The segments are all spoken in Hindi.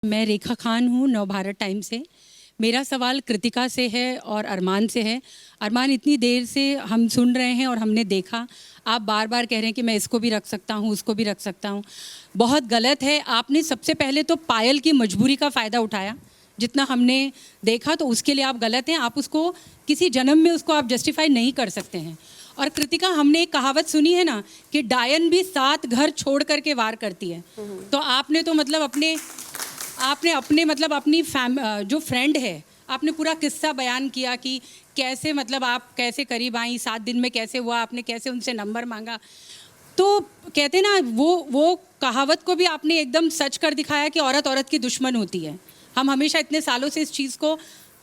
मैं रेखा खान हूँ, नवभारत टाइम से। मेरा सवाल कृतिका से है और अरमान से है। अरमान, इतनी देर से हम सुन रहे हैं और हमने देखा, आप बार बार कह रहे हैं कि मैं इसको भी रख सकता हूँ, उसको भी रख सकता हूँ। बहुत गलत है। आपने सबसे पहले तो पायल की मजबूरी का फ़ायदा उठाया, जितना हमने देखा, तो उसके लिए आप गलत हैं। आप उसको किसी जन्म में उसको आप जस्टिफाई नहीं कर सकते हैं। और कृतिका, हमने एक कहावत सुनी है ना कि डायन भी 7 घर छोड़ करके वार करती है। तो आपने तो मतलब अपने मतलब अपनी जो फ्रेंड है, आपने पूरा किस्सा बयान किया कि कैसे मतलब आप कैसे करीब आई, 7 दिन में कैसे हुआ, आपने कैसे उनसे नंबर मांगा। तो कहते हैं ना, वो कहावत को भी आपने एकदम सच कर दिखाया कि औरत औरत की दुश्मन होती है। हम हमेशा इतने सालों से इस चीज़ को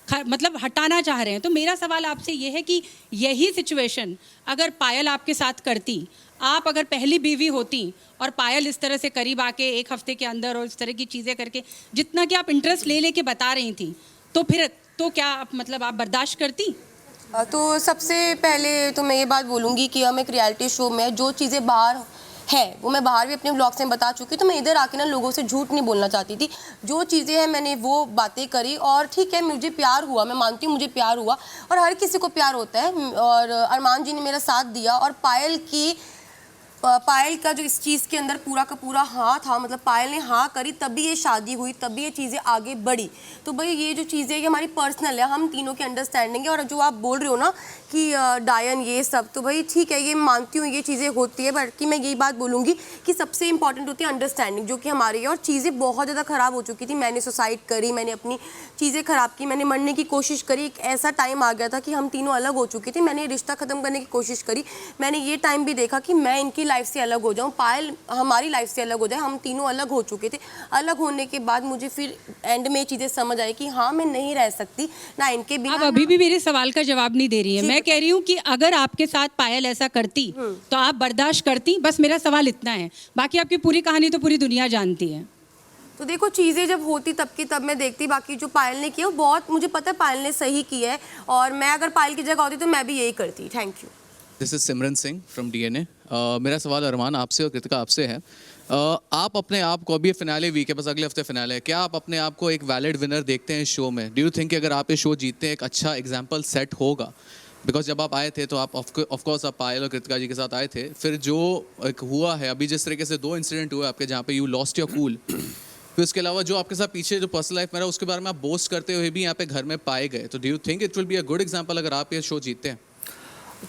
मतलब हटाना चाह रहे हैं। तो मेरा सवाल आपसे ये है कि यही सिचुएशन अगर पायल आपके साथ करती, आप अगर पहली बीवी होती और पायल इस तरह से करीब आके 1 हफ्ते के अंदर और इस तरह की चीज़ें करके, जितना कि आप इंटरेस्ट ले लेके बता रही थी, तो फिर तो क्या आप मतलब आप बर्दाश्त करती? तो सबसे पहले तो मैं ये बात बोलूँगी कि हम एक रियलिटी शो में जो चीज़ें बाहर है वो मैं बाहर भी अपने ब्लॉग्स में बता चुकी। तो मैं इधर आके ना लोगों से झूठ नहीं बोलना चाहती थी। जो चीज़ें हैं मैंने वो बातें करी, और ठीक है, मुझे प्यार हुआ, मैं मानती हूँ मुझे प्यार हुआ, और हर किसी को प्यार होता है। और अरमान जी ने मेरा साथ दिया, और पायल का जो इस चीज़ के अंदर पूरा का पूरा हाँ था, मतलब पायल ने हाँ करी तभी ये शादी हुई, तभी ये चीज़ें आगे बढ़ी। तो भाई ये जो चीज़ें ये हमारी पर्सनल है, हम तीनों की अंडरस्टैंडिंग है। और जो आप बोल रहे हो ना कि डायन ये सब, तो भाई ठीक है, ये मानती हूँ ये चीज़ें होती है, बल्कि मैं यही बात बोलूँगी कि सबसे इंपॉर्टेंट होती है अंडरस्टैंडिंग, जो कि हमारी है। और चीज़ें बहुत ज़्यादा ख़राब हो चुकी थी, मैंने सुसाइड करी, मैंने अपनी चीज़ें ख़राब की, मैंने मरने की कोशिश करी। एक ऐसा टाइम आ गया था कि हम तीनों अलग हो चुके थे, मैंने रिश्ता ख़त्म करने की कोशिश करी। मैंने ये टाइम भी देखा कि मैं इनकी लाइफ से अलग हो जाऊँ, पायल हमारी लाइफ से अलग हो जाए। हम तीनों अलग हो चुके थे। अलग होने के बाद मुझे फिर एंड में ये चीज़ें समझ आई कि हाँ, मैं नहीं रह सकती ना इनके बिना। आप अभी भी मेरे सवाल का जवाब नहीं दे रही है। मैं कह रही हूँ कि अगर आपके साथ पायल ऐसा करती तो आप बर्दाश्त करती? बस मेरा सवाल इतना है। बाकी आपकी पूरी कहानी तो पूरी दुनिया जानती है। तो देखो, चीज़ें जब होती तब की तब मैं देखती। बाकी जो पायल ने किया वो बहुत, मुझे पता है पायल ने सही किया है, और मैं अगर पायल की जगह होती तो मैं भी यही करती। Thank you. This is Simran Singh from DNA. मेरा सवाल अरमान आपसे और कृतिका आपसे है। आप अपने आप को, अभी फिनाले वीक है, बस अगले हफ्ते फिनाले है, क्या आप अपने आप को एक वैलिड विनर देखते हैं इस शो में? डू यू थिंक अगर आप ये शो जीतते हैं एक अच्छा एग्जाम्पल सेट होगा? बिकॉज जब आप आए थे तो आप ऑफकोर्स आप पायल और कृतिका जी के साथ आए थे, फिर जो एक हुआ है अभी, जिस तरीके से 2 इंसिडेंट हुए आपके जहाँ पे यू लॉस्ट योर कूल, फिर उसके अलावा जो आपके साथ पीछे जो पर्सनल लाइफ में रहा उसके बारे में आप बोस्ट करते हुए भी यहाँ पे घर में पाए गए, तो do you think it will be a good example अगर आप ये शो जीतते हैं?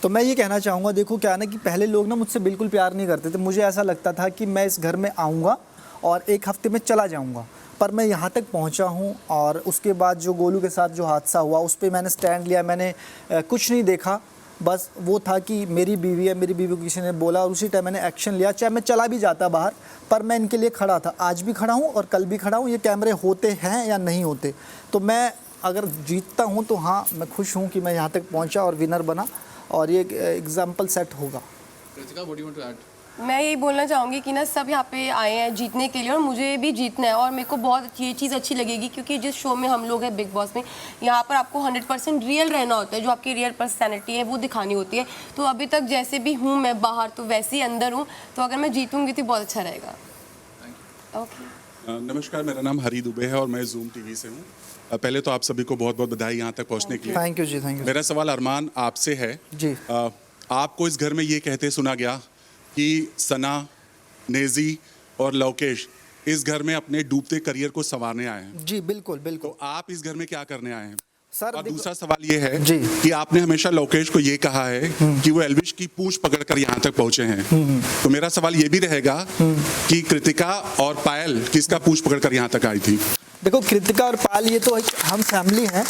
तो मैं ये कहना चाहूँगा, देखो क्या है ना कि पहले लोग ना मुझसे बिल्कुल प्यार नहीं करते थे। मुझे ऐसा लगता था कि मैं इस घर में आऊँगा और 1 हफ्ते में चला जाऊँगा, पर मैं यहाँ तक पहुँचा हूँ। और उसके बाद जो गोलू के साथ जो हादसा हुआ उस पर मैंने स्टैंड लिया, मैंने कुछ नहीं देखा। बस वो था कि मेरी बीवी है, मेरी बीवी को किसी ने बोला और उसी टाइम मैंने एक्शन लिया। चाहे मैं चला भी जाता बाहर, पर मैं इनके लिए खड़ा था। आज भी खड़ा हूँ और कल भी खड़ा हूँ। ये कैमरे होते हैं या नहीं होते, तो मैं अगर जीतता हूँ तो हाँ, मैं खुश हूँ कि मैं यहाँ तक पहुँचा और विनर बना, और ये एग्जाम्पल सेट होगा। Kritika, what do you want to add? मैं यही बोलना चाहूँगी कि ना सब यहाँ पे आए हैं जीतने के लिए, और मुझे भी जीतना है। और मेरे को बहुत ये चीज़ अच्छी लगेगी, क्योंकि जिस शो में हम लोग हैं बिग बॉस में, यहाँ पर आपको 100% रियल रहना होता है। जो आपकी रियल पर्सनैलिटी है वो दिखानी होती है। तो अभी तक जैसे भी हूँ मैं बाहर, तो वैसे ही अंदर हूँ। तो अगर मैं जीतूँगी तो बहुत अच्छा रहेगा। ओके। नमस्कार, मेरा नाम हरी दुबे है और मैं जूम टीवी से हूँ। पहले तो आप सभी को बहुत बहुत बधाई यहाँ तक पहुँचने के लिए। Thank you ji, thank you. मेरा सवाल अरमान आपसे है जी। आपको इस घर में ये कहते सुना गया कि सना, नेजी और लवकेश इस घर में अपने डूबते करियर को संवारने आए हैं। जी बिल्कुल बिल्कुल। तो आप इस घर में क्या करने आए हैं सर? और दूसरा सवाल ये है जी, कि आपने हमेशा लवकेश को ये कहा है कि वो एल्विश की पूंछ पकड़कर यहाँ तक पहुंचे हैं। तो मेरा सवाल ये भी रहेगा कि कृतिका और पायल किसका पूंछ पकड़कर यहाँ तक आई थी? देखो, कृतिका और पायल ये तो हम फैमिली हैं।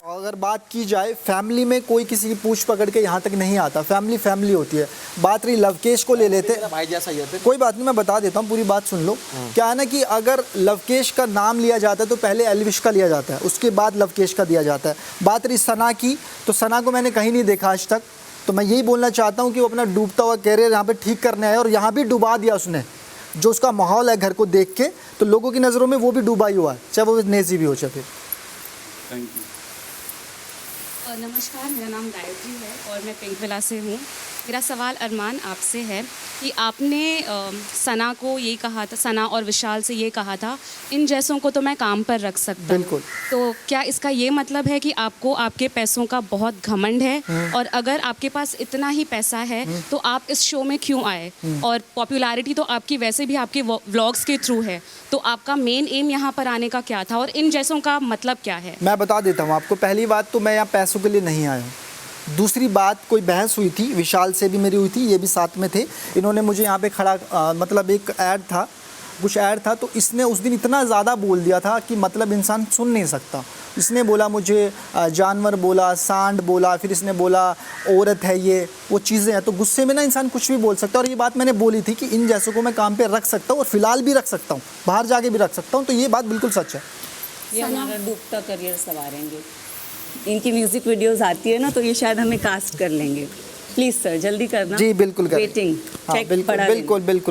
और अगर बात की जाए, फैमिली में कोई किसी की पूंछ पकड़ के यहाँ तक नहीं आता। फैमिली फैमिली होती है। बात रही लवकेश को ले लेते, भाई जैसा ही है। कोई बात नहीं, मैं बता देता हूँ, पूरी बात सुन लो। क्या है ना कि अगर लवकेश का नाम लिया जाता है तो पहले एल्विश का लिया जाता है, उसके बाद लवकेश का दिया जाता है। बात रही सना की, तो सना को मैंने कहीं नहीं देखा आज तक। तो मैं यही बोलना चाहता हूँ कि वो अपना डूबता हुआ कैरियर यहाँ पे ठीक करने आया, और यहाँ भी डुबा दिया उसने। जो उसका माहौल है घर को देख के, तो लोगों की नज़रों में वो भी डूबा ही हुआ है, चाहे वो नेजी भी हो। चाहे थैंक यू। नमस्कार, मेरा नाम गायत्री है और मैं पिंक विला से हूँ। मेरा सवाल अरमान आपसे है कि आपने सना को ये कहा था, सना और विशाल से ये कहा था, इन जैसों को तो मैं काम पर रख सकता हूँ। बिल्कुल। तो क्या इसका ये मतलब है कि आपको आपके पैसों का बहुत घमंड है, और अगर आपके पास इतना ही पैसा है तो आप इस शो में क्यों आए? और पॉपुलैरिटी तो आपकी वैसे भी आपके व्लॉग्स के थ्रू है, तो आपका मेन एम यहाँ पर आने का क्या था और इन जैसों का मतलब क्या है? मैं बता देता हूँ आपको। पहली बात तो मैं यहाँ पैसों के लिए नहीं आया हूँ। दूसरी बात, कोई बहस हुई थी, विशाल से भी मेरी हुई थी, ये भी साथ में थे। इन्होंने मुझे यहाँ पे खड़ा मतलब एक ऐड था, कुछ ऐड था, तो इसने उस दिन इतना ज़्यादा बोल दिया था कि मतलब इंसान सुन नहीं सकता। इसने बोला मुझे जानवर बोला, सांड बोला, फिर इसने बोला औरत है, ये वो चीज़ें हैं। तो गुस्से में ना इंसान कुछ भी बोल सकता है, और ये बात मैंने बोली थी कि इन जैसों को मैं काम पे रख सकता हूँ और फिलहाल भी रख सकता हूँ, बाहर जाके भी रख सकता हूँ। तो ये बात बिल्कुल सच है। ये हमारा डूबता करियर संवारेंगे। इनकी म्यूजिक वीडियोस आती है ना, तो ये शायद हमें कास्ट कर लेंगे। प्लीज सर जल्दी करना। जी बिल्कुल करें। वेटिंग हाँ, चेक बिल्कुल पड़ा लेना। बिल्कुल बिल्कुल